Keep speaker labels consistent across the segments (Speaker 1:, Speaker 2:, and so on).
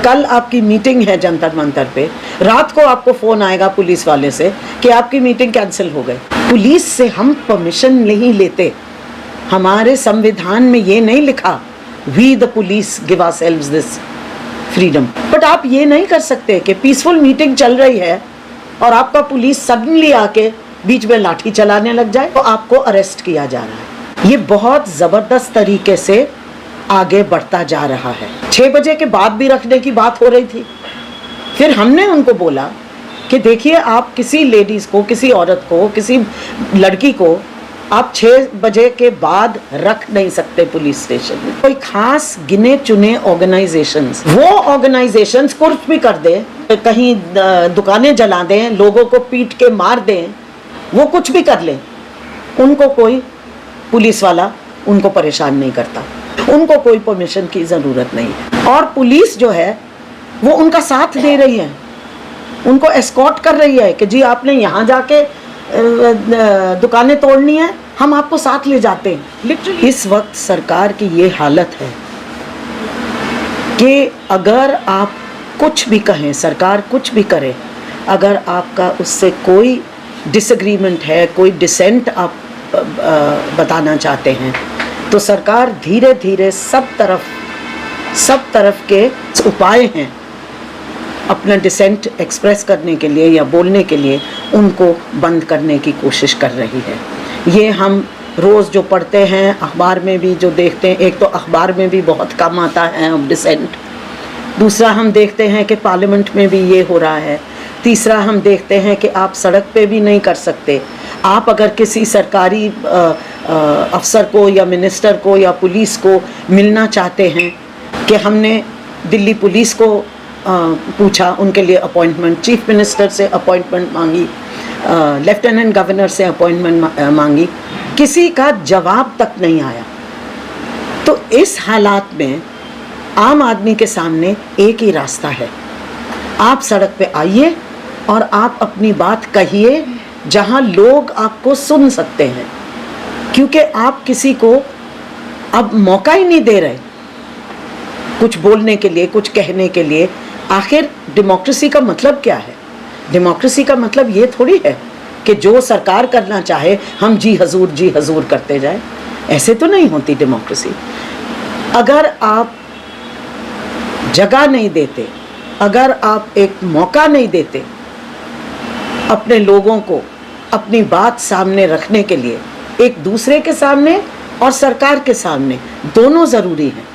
Speaker 1: कल आपकी मीटिंग है जंतर मंतर पे, रात को आपको फोन आएगा पुलिस वाले से कि आपकी मीटिंग कैंसिल हो गई। पुलिस से हम परमिशन नहीं लेते। हमारे संविधान में ये नहीं लिखा we the police give ourselves this freedom. But आप ये नहीं कर सकते कि पीसफुल मीटिंग चल रही है और आपका पुलिस सडनली आके बीच में लाठी चलाने लग जाए तो आपको अरेस्ट किया जा रहा है। ये बहुत जबरदस्त तरीके से आगे बढ़ता जा रहा है। 6 बजे के बाद भी रखने की बात हो रही थी। फिर हमने उनको बोला कि देखिए, आप किसी लेडीज को, किसी औरत को, किसी लड़की को आप 6 बजे के बाद रख नहीं सकते पुलिस स्टेशन में। कोई खास गिने चुने ऑर्गेनाइजेशंस, वो ऑर्गेनाइजेशंस कुछ भी कर दे, कहीं दुकानें जला दें, लोगों को पीट के मार दें, वो कुछ भी कर लें, उनको कोई पुलिस वाला उनको परेशान नहीं करता, उनको कोई परमिशन की ज़रूरत नहीं है। और पुलिस जो है वो उनका साथ दे रही है, उनको एस्कॉर्ट कर रही है कि जी आपने यहाँ जाके दुकानें तोड़नी है, हम आपको साथ ले जाते हैं। लिटरली इस वक्त सरकार की ये हालत है कि अगर आप कुछ भी कहें, सरकार कुछ भी करे, अगर आपका उससे कोई डिसएग्रीमेंट है, कोई डिसेंट आप बताना चाहते हैं, तो सरकार धीरे धीरे सब तरफ के उपाय हैं अपना डिसेंट एक्सप्रेस करने के लिए या बोलने के लिए, उनको बंद करने की कोशिश कर रही है। ये हम रोज़ जो पढ़ते हैं, अखबार में भी जो देखते हैं, एक तो अखबार में भी बहुत कम आता है अब डिसेंट, दूसरा हम देखते हैं कि पार्लियामेंट में भी ये हो रहा है, तीसरा हम देखते हैं कि आप सड़क पे भी नहीं कर सकते। आप अगर किसी सरकारी अफसर को या मिनिस्टर को या पुलिस को मिलना चाहते हैं, कि हमने दिल्ली पुलिस को पूछा, उनके लिए अपॉइंटमेंट, चीफ मिनिस्टर से अपॉइंटमेंट मांगी, लेफ्टिनेंट गवर्नर से अपॉइंटमेंट मांगी, किसी का जवाब तक नहीं आया। तो इस हालात में आम आदमी के सामने एक ही रास्ता है, आप सड़क पे आइए और आप अपनी बात कहिए जहां लोग आपको सुन सकते हैं, क्योंकि आप किसी को अब मौका ही नहीं दे रहे कुछ बोलने के लिए, कुछ कहने के लिए। आखिर डेमोक्रेसी का मतलब क्या है? डेमोक्रेसी का मतलब ये थोड़ी है कि जो सरकार करना चाहे हम जी हजूर करते जाए। ऐसे तो नहीं होती डेमोक्रेसी। अगर आप जगह नहीं देते, अगर आप एक मौका नहीं देते अपने लोगों को अपनी बात सामने रखने के लिए, एक दूसरे के सामने और सरकार के सामने, दोनों ज़रूरी हैं।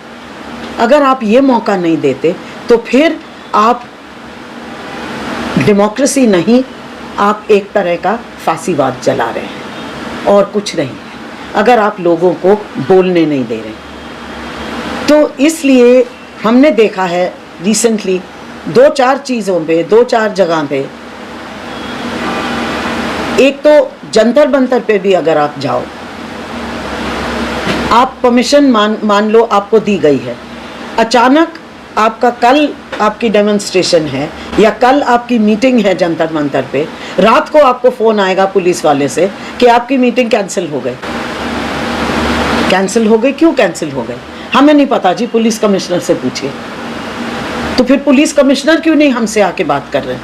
Speaker 1: अगर आप ये मौका नहीं देते तो फिर आप डेमोक्रेसी नहीं, आप एक तरह का फांसीवाद चला रहे हैं और कुछ नहीं, अगर आप लोगों को बोलने नहीं दे रहे। तो इसलिए हमने देखा है रिसेंटली 2-4 चीज़ों पे, 2-4 जगह पे, एक तो जंतर मंतर पे भी अगर आप जाओ, आप परमिशन मान लो आपको दी गई है, अचानक आपका कल आपकी डेमोन्स्ट्रेशन है या कल आपकी मीटिंग है जंतर मंतर पे, रात को आपको फ़ोन आएगा पुलिस वाले से कि आपकी मीटिंग कैंसिल हो गई। कैंसिल हो गई? क्यों कैंसिल हो गई? हमें नहीं पता जी, पुलिस कमिश्नर से पूछिए। तो फिर पुलिस कमिश्नर क्यों नहीं हमसे आके बात कर रहे हैं?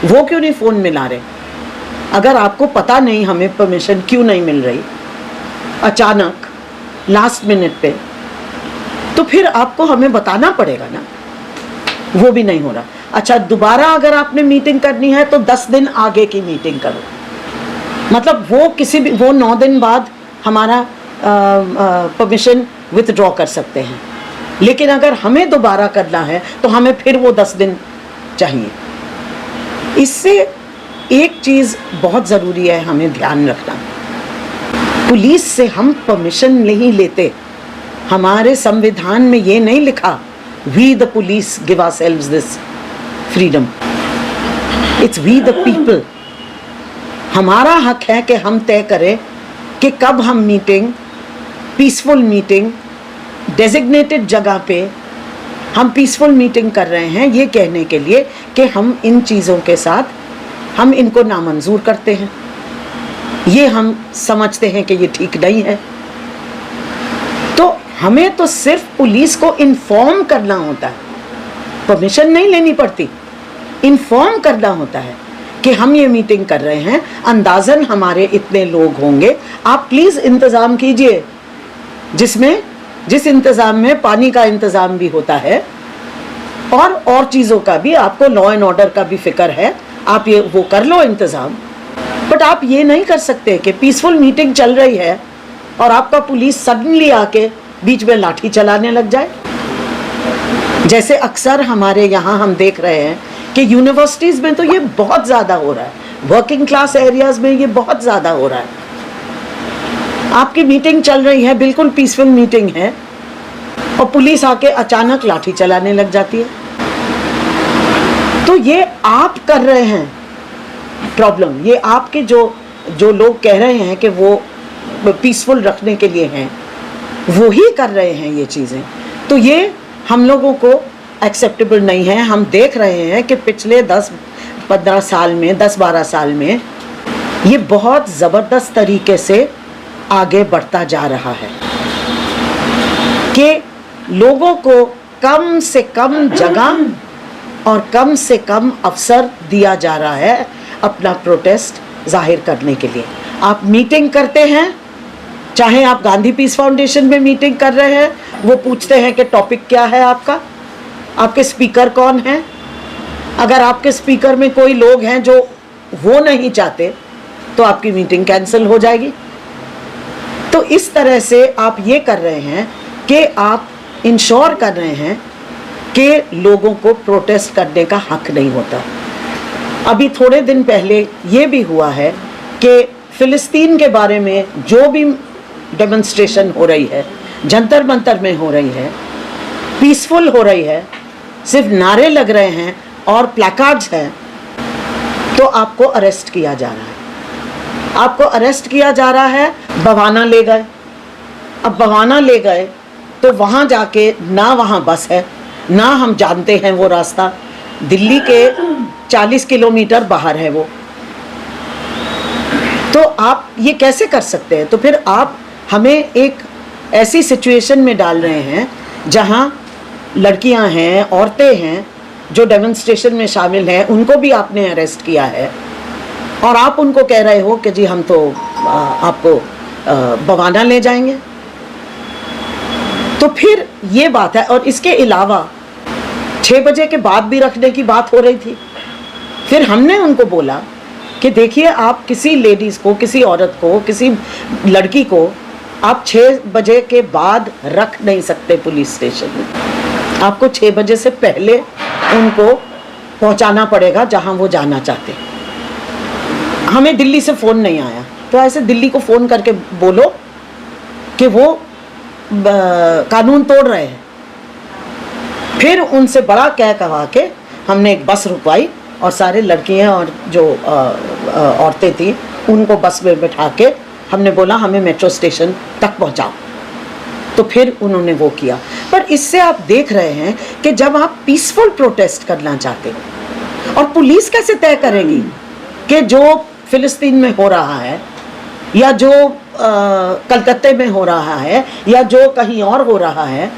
Speaker 1: वो क्यों नहीं फ़ोन मिला रहे? अगर आपको पता नहीं हमें परमिशन क्यों नहीं मिल रही अचानक लास्ट मिनट पे, तो फिर आपको हमें बताना पड़ेगा ना। वो भी नहीं हो रहा। अच्छा, दोबारा अगर आपने मीटिंग करनी है तो 10 दिन आगे की मीटिंग करो, मतलब वो 9 दिन बाद हमारा परमिशन विथड्रॉ कर सकते हैं, लेकिन अगर हमें दोबारा करना है तो हमें फिर वो 10 दिन चाहिए। इससे एक चीज़ बहुत ज़रूरी है हमें ध्यान रखना, पुलिस से हम परमिशन नहीं लेते। हमारे संविधान में ये नहीं लिखा we the police give ourselves this freedom, it's we the people. हमारा हक है कि हम तय करें कि कब हम मीटिंग, पीसफुल मीटिंग, डेजिग्नेटेड जगह पे हम पीसफुल मीटिंग कर रहे हैं, ये कहने के लिए कि हम इन चीज़ों के साथ हम इनको नामंजूर करते हैं, ये हम समझते हैं कि ये ठीक नहीं है। तो हमें तो सिर्फ पुलिस को इन्फॉर्म करना होता है परमिशन नहीं लेनी पड़ती, इन्फॉर्म करना होता है कि हम ये मीटिंग कर रहे हैं, अंदाजन हमारे इतने लोग होंगे, आप प्लीज़ इंतज़ाम कीजिए, जिस इंतज़ाम में पानी का इंतज़ाम भी होता है और चीज़ों का भी, आपको लॉ एंड ऑर्डर का भी फिक्र है, आप ये वो कर लो इंतज़ाम। बट आप ये नहीं कर सकते कि पीसफुल मीटिंग चल रही है और आपका पुलिस सडनली आके बीच में लाठी चलाने लग जाए। जैसे अक्सर हमारे यहाँ हम देख रहे हैं कि यूनिवर्सिटीज़ में तो ये बहुत ज़्यादा हो रहा है, वर्किंग क्लास एरियाज़ में ये बहुत ज़्यादा हो रहा है। आपकी मीटिंग चल रही है, बिल्कुल पीसफुल मीटिंग है, और पुलिस आके अचानक लाठी चलाने लग जाती है। तो ये आप कर रहे हैं प्रॉब्लम, ये आपके जो लोग कह रहे हैं कि वो पीसफुल रखने के लिए हैं, वो ही कर रहे हैं ये चीज़ें। तो ये हम लोगों को एक्सेप्टेबल नहीं है। हम देख रहे हैं कि पिछले 10-15 साल में, 10-12 साल में ये बहुत ज़बरदस्त तरीके से आगे बढ़ता जा रहा है कि लोगों को कम से कम जगह और कम से कम अवसर दिया जा रहा है अपना प्रोटेस्ट जाहिर करने के लिए। आप मीटिंग करते हैं, चाहे आप गांधी पीस फाउंडेशन में मीटिंग कर रहे हैं, वो पूछते हैं कि टॉपिक क्या है आपका, आपके स्पीकर कौन हैं। अगर आपके स्पीकर में कोई लोग हैं जो वो नहीं चाहते तो आपकी मीटिंग कैंसिल हो जाएगी। तो इस तरह से आप ये कर रहे हैं कि आप इंश्योर कर रहे हैं कि लोगों को प्रोटेस्ट करने का हक नहीं होता। अभी थोड़े दिन पहले ये भी हुआ है कि फ़िलिस्तीन के बारे में जो भी डेमोन्स्ट्रेशन हो रही है, जंतर मंतर में हो रही है, पीसफुल हो रही है, सिर्फ नारे लग रहे हैं और प्लैकार्ड्स हैं, तो आपको अरेस्ट किया जा रहा है। आपको अरेस्ट किया जा रहा है। बवाना ले गए। अब बवाना ले गए तो वहाँ जाके ना वहाँ बस है, ना हम जानते हैं वो रास्ता, दिल्ली के 40 किलोमीटर बाहर है वो। तो आप ये कैसे कर सकते हैं? तो फिर आप हमें एक ऐसी सिचुएशन में डाल रहे हैं जहाँ लड़कियां हैं, औरतें हैं जो डेमोन्स्ट्रेशन में शामिल हैं, उनको भी आपने अरेस्ट किया है, और आप उनको कह रहे हो कि जी हम तो आपको बवाना ले जाएंगे। तो फिर ये बात है। और इसके अलावा 6 बजे के बाद भी रखने की बात हो रही थी। फिर हमने उनको बोला कि देखिए, आप किसी लेडीज़ को, किसी औरत को, किसी लड़की को आप 6 बजे के बाद रख नहीं सकते पुलिस स्टेशन में। आपको 6 बजे से पहले उनको पहुंचाना पड़ेगा जहां वो जाना चाहते हैं। हमें दिल्ली से फ़ोन नहीं आया, तो ऐसे दिल्ली को फ़ोन करके बोलो कि वो कानून तोड़ रहे हैं। फिर उनसे बड़ा कह कहा के हमने एक बस रुकवाई और सारे लड़कियां और जो औरतें थी उनको बस में बैठा के हमने बोला हमें मेट्रो स्टेशन तक पहुंचाओ। तो फिर उन्होंने वो किया। पर इससे आप देख रहे हैं कि जब आप पीसफुल प्रोटेस्ट करना चाहते हैं, और पुलिस कैसे तय करेगी कि जो फ़िलिस्तीन में हो रहा है, या जो कलकत्ते में हो रहा है, या जो कहीं और हो रहा है,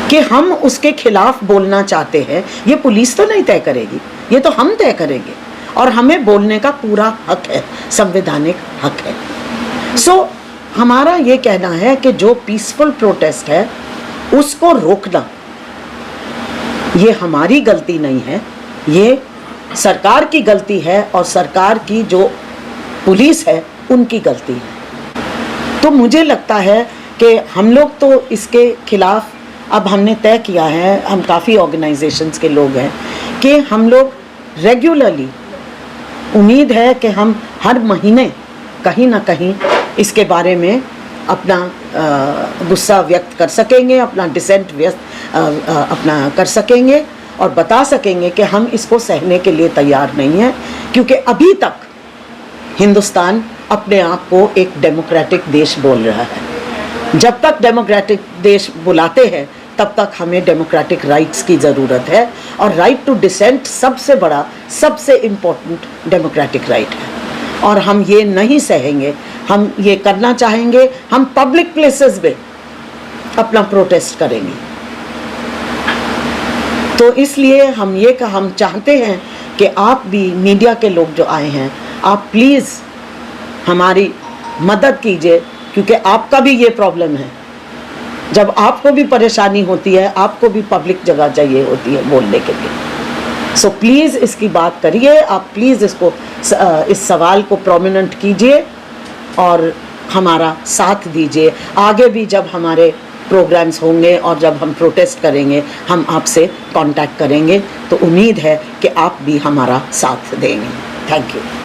Speaker 1: कि हम उसके खिलाफ बोलना चाहते हैं, ये पुलिस तो नहीं तय करेगी, ये तो हम तय करेंगे। और हमें बोलने का पूरा हक है, संवैधानिक हक है। सो हमारा ये कहना है कि जो पीसफुल प्रोटेस्ट है उसको रोकना ये हमारी गलती नहीं है, ये सरकार की गलती है, और सरकार की जो पुलिस है उनकी गलती है। तो मुझे लगता है कि हम लोग तो इसके खिलाफ अब हमने तय किया है, हम काफ़ी ऑर्गेनाइजेशंस के लोग हैं, कि हम लोग रेगुलरली, उम्मीद है कि हम हर महीने कहीं ना कहीं इसके बारे में अपना गुस्सा व्यक्त कर सकेंगे, अपना डिसेंट व्यक्त अपना कर सकेंगे, और बता सकेंगे कि हम इसको सहने के लिए तैयार नहीं हैं, क्योंकि अभी तक हिंदुस्तान अपने आप को एक डेमोक्रेटिक देश बोल रहा है। जब तक डेमोक्रेटिक देश बुलाते हैं तब तक हमें डेमोक्रेटिक राइट्स की ज़रूरत है, और राइट टू डिसेंट सबसे बड़ा, सबसे इम्पोर्टेंट डेमोक्रेटिक राइट है, और हम ये नहीं सहेंगे। हम ये करना चाहेंगे, हम पब्लिक प्लेसेस में अपना प्रोटेस्ट करेंगे। तो इसलिए हम चाहते हैं कि आप भी मीडिया के लोग जो आए हैं, आप प्लीज़ हमारी मदद कीजिए, क्योंकि आपका भी ये प्रॉब्लम है। जब आपको भी परेशानी होती है, आपको भी पब्लिक जगह चाहिए होती है बोलने के लिए। सो प्लीज़ इसकी बात करिए, आप प्लीज़ इस सवाल को प्रोमिनेंट कीजिए और हमारा साथ दीजिए। आगे भी जब हमारे प्रोग्राम्स होंगे और जब हम प्रोटेस्ट करेंगे, हम आपसे कांटेक्ट करेंगे, तो उम्मीद है कि आप भी हमारा साथ देंगे। Thank you.